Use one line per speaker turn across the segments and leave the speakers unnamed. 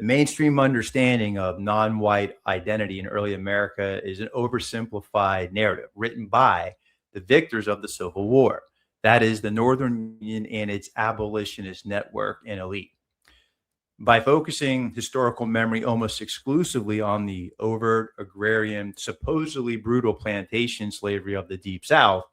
The mainstream understanding of non-white identity in early America is an oversimplified narrative written by the victors of the Civil War. That is the Northern Union and its abolitionist network and elite. By focusing historical memory almost exclusively on the overt agrarian, supposedly brutal plantation slavery of the Deep South,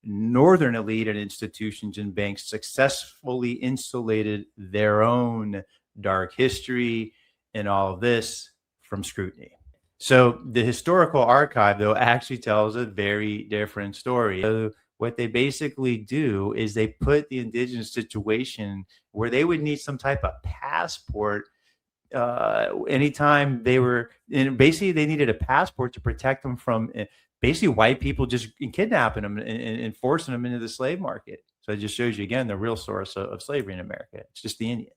Northern elite and institutions and banks successfully insulated their own dark history and all of this from scrutiny. So the historical archive, though, actually tells a very different story. So what they basically do is they put the indigenous situation where they would need some type of passport anytime they were, and basically they needed a passport to protect them from basically white people just kidnapping them and forcing them into the slave market. So it just shows you again the real source of slavery in America. It's just the Indians.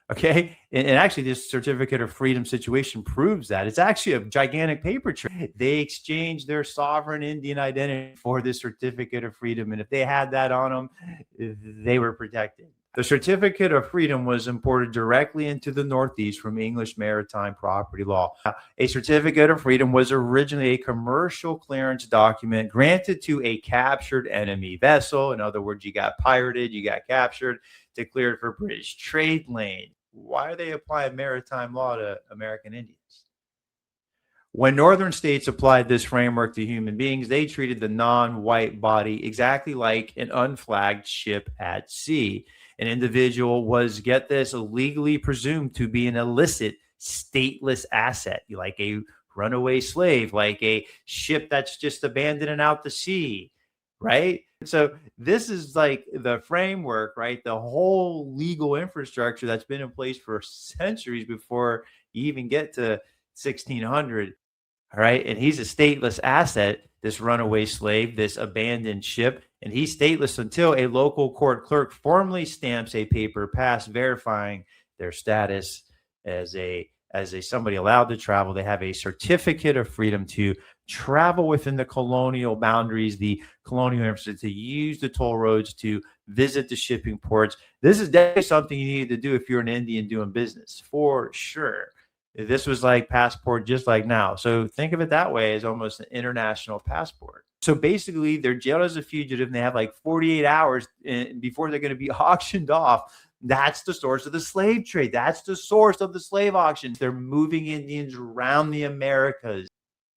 Okay. And actually, this certificate of freedom situation proves that. It's actually a gigantic paper trail. They exchanged their sovereign Indian identity for this certificate of freedom. And if they had that on them, they were protected. The certificate of freedom was imported directly into the Northeast from English maritime property law. A certificate of freedom was originally a commercial clearance document granted to a captured enemy vessel. In other words, you got pirated, you got captured, to clear it for British trade lane. Why are they applying maritime law to American Indians? When Northern states applied this framework to human beings, they treated the non-white body exactly like an unflagged ship at sea. An individual was, get this, illegally presumed to be an illicit, stateless asset, like a runaway slave, like a ship that's just abandoned and out to sea, right? So this is like the framework, right? The whole legal infrastructure that's been in place for centuries before you even get to 1600. All right. And he's a stateless asset, this runaway slave, this abandoned ship. And he's stateless until a local court clerk formally stamps a paper pass verifying their status as a somebody allowed to travel. They have a certificate of freedom to travel within the colonial boundaries, the colonial infrastructure, to use the toll roads, to visit the shipping ports. This is definitely something you need to do if you're an Indian doing business, for sure. This was like passport, just like now. So think of it that way, as almost an international passport. So basically, they're jailed as a fugitive, and they have like 48 hours before they're going to be auctioned off. That's the source of the slave trade. That's the source of the slave auctions. They're moving Indians around the Americas.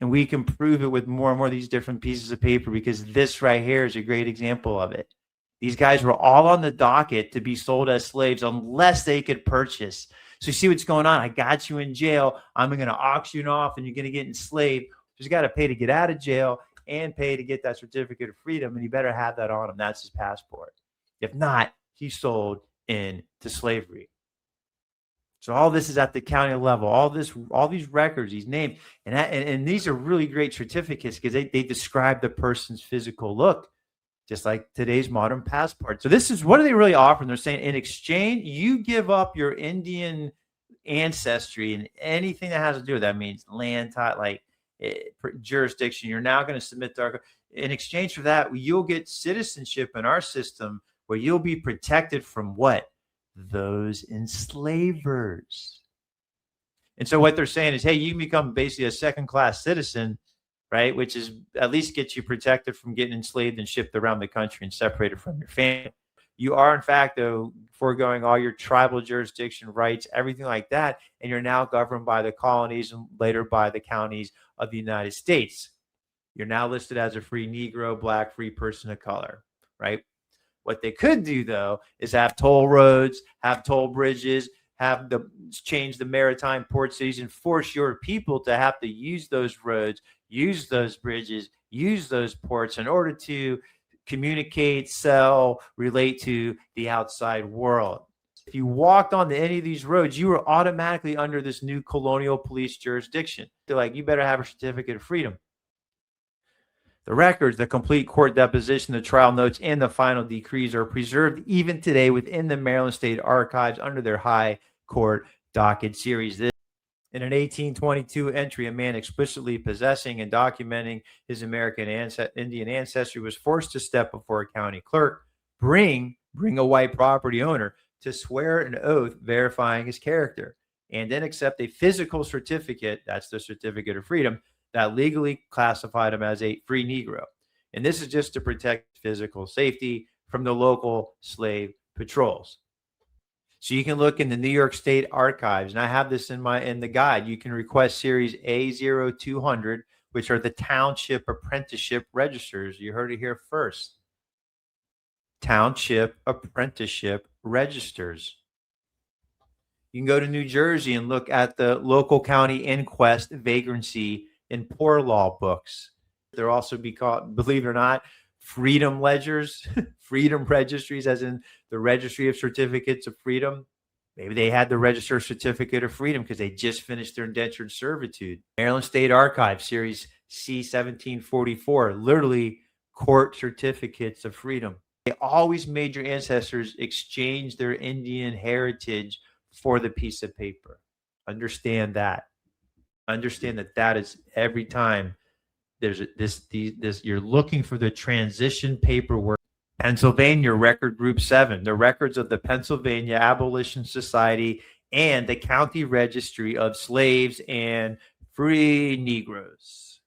And we can prove it with more and more of these different pieces of paper, because this right here is a great example of it. These guys were all on the docket to be sold as slaves unless they could purchase. So you see what's going on? I got you in jail. I'm going to auction off and you're going to get enslaved. So you got to pay to get out of jail and pay to get that certificate of freedom. And you better have that on him. That's his passport. If not, he's sold into slavery. So all this is at the county level, all these records, these names, and these are really great certificates because they describe the person's physical look, just like today's modern passport. So this is, what are they really offering? They're saying, in exchange, you give up your Indian ancestry and anything that has to do with that, means land, like jurisdiction. You're now going to submit to our, in exchange for that, you'll get citizenship in our system where you'll be protected from what? Those enslavers. And so what they're saying is, hey, you can become basically a second-class citizen, right? Which is at least gets you protected from getting enslaved and shipped around the country and separated from your family. You are, in fact, though, foregoing all your tribal jurisdiction rights, everything like that, and you're now governed by the colonies and later by the counties of the United States. You're now listed as a free Negro, Black, free person of color, right? What they could do, though, is have toll roads, have toll bridges, change the maritime port cities, and force your people to have to use those roads, use those bridges, use those ports in order to communicate, sell, relate to the outside world. If you walked onto any of these roads, you were automatically under this new colonial police jurisdiction. They're like, you better have a certificate of freedom. The records, the complete court deposition, the trial notes, and the final decrees are preserved even today within the Maryland State Archives under their High Court Docket Series. In an 1822 entry, a man explicitly possessing and documenting his American Indian ancestry was forced to step before a county clerk, bring a white property owner to swear an oath verifying his character. and then accept a physical certificate, that's the certificate of freedom, that legally classified them as a free Negro. And this is just to protect physical safety from the local slave patrols. So you can look in the New York State archives, and I have this in the guide. You can request series A0200, which are the township apprenticeship registers. You heard it here first. Township apprenticeship registers. You can go to New Jersey and look at the local county inquest vagrancy and poor law books. They'll also be called, believe it or not, freedom ledgers, freedom registries, as in the registry of certificates of freedom. Maybe they had the register certificate of freedom because they just finished their indentured servitude. Maryland State Archive, series C1744, literally court certificates of freedom. They always made your ancestors exchange their Indian heritage for the piece of paper. Understand that. Understand that that is every time there's this you're looking for the transition paperwork. Pennsylvania Record Group 7, the records of the Pennsylvania Abolition Society and the County Registry of Slaves and Free Negroes.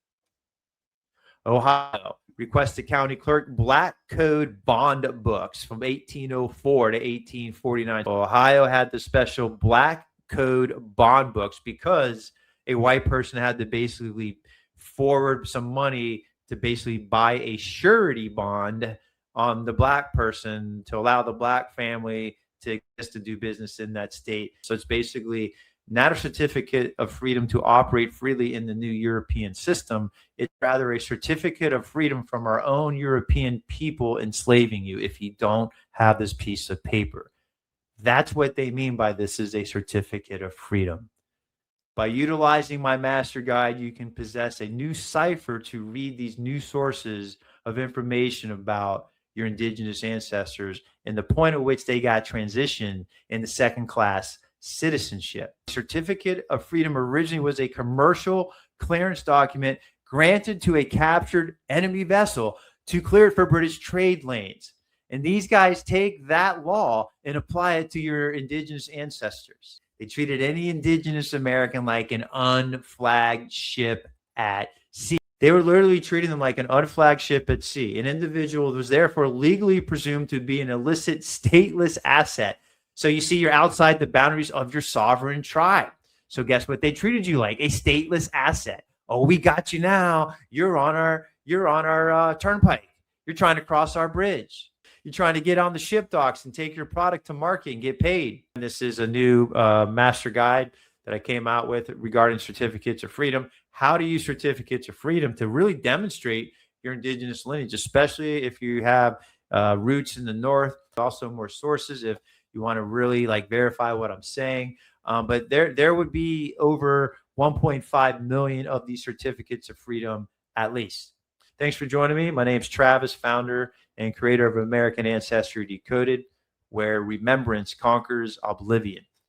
Ohio, request the county clerk black code bond books from 1804 to 1849. Ohio had the special black code bond books because a white person had to basically forward some money to basically buy a surety bond on the black person to allow the black family to do business in that state. So it's basically not a certificate of freedom to operate freely in the new European system. It's rather a certificate of freedom from our own European people enslaving you if you don't have this piece of paper. That's what they mean by this is a certificate of freedom. By utilizing my master guide, you can possess a new cipher to read these new sources of information about your indigenous ancestors and the point at which they got transitioned into second-class citizenship. Certificate of Freedom originally was a commercial clearance document granted to a captured enemy vessel to clear it for British trade lanes. And these guys take that law and apply it to your indigenous ancestors. They treated any indigenous American like an unflagged ship at sea. They were literally treating them like an unflagged ship at sea. An individual was therefore legally presumed to be an illicit, stateless asset. So you see, you're outside the boundaries of your sovereign tribe. So guess what? They treated you like a stateless asset. Oh, we got you now. You're on our turnpike. You're trying to cross our bridge. You're trying to get on the ship docks and take your product to market and get paid. And this is a new master guide that I came out with regarding certificates of freedom. How to use certificates of freedom to really demonstrate your indigenous lineage, especially if you have roots in the North. Also more sources if you want to really verify what I'm saying. But there would be over 1.5 million of these certificates of freedom at least. Thanks for joining me. My name's Travis, founder and creator of American Ancestry Decoded, where remembrance conquers oblivion.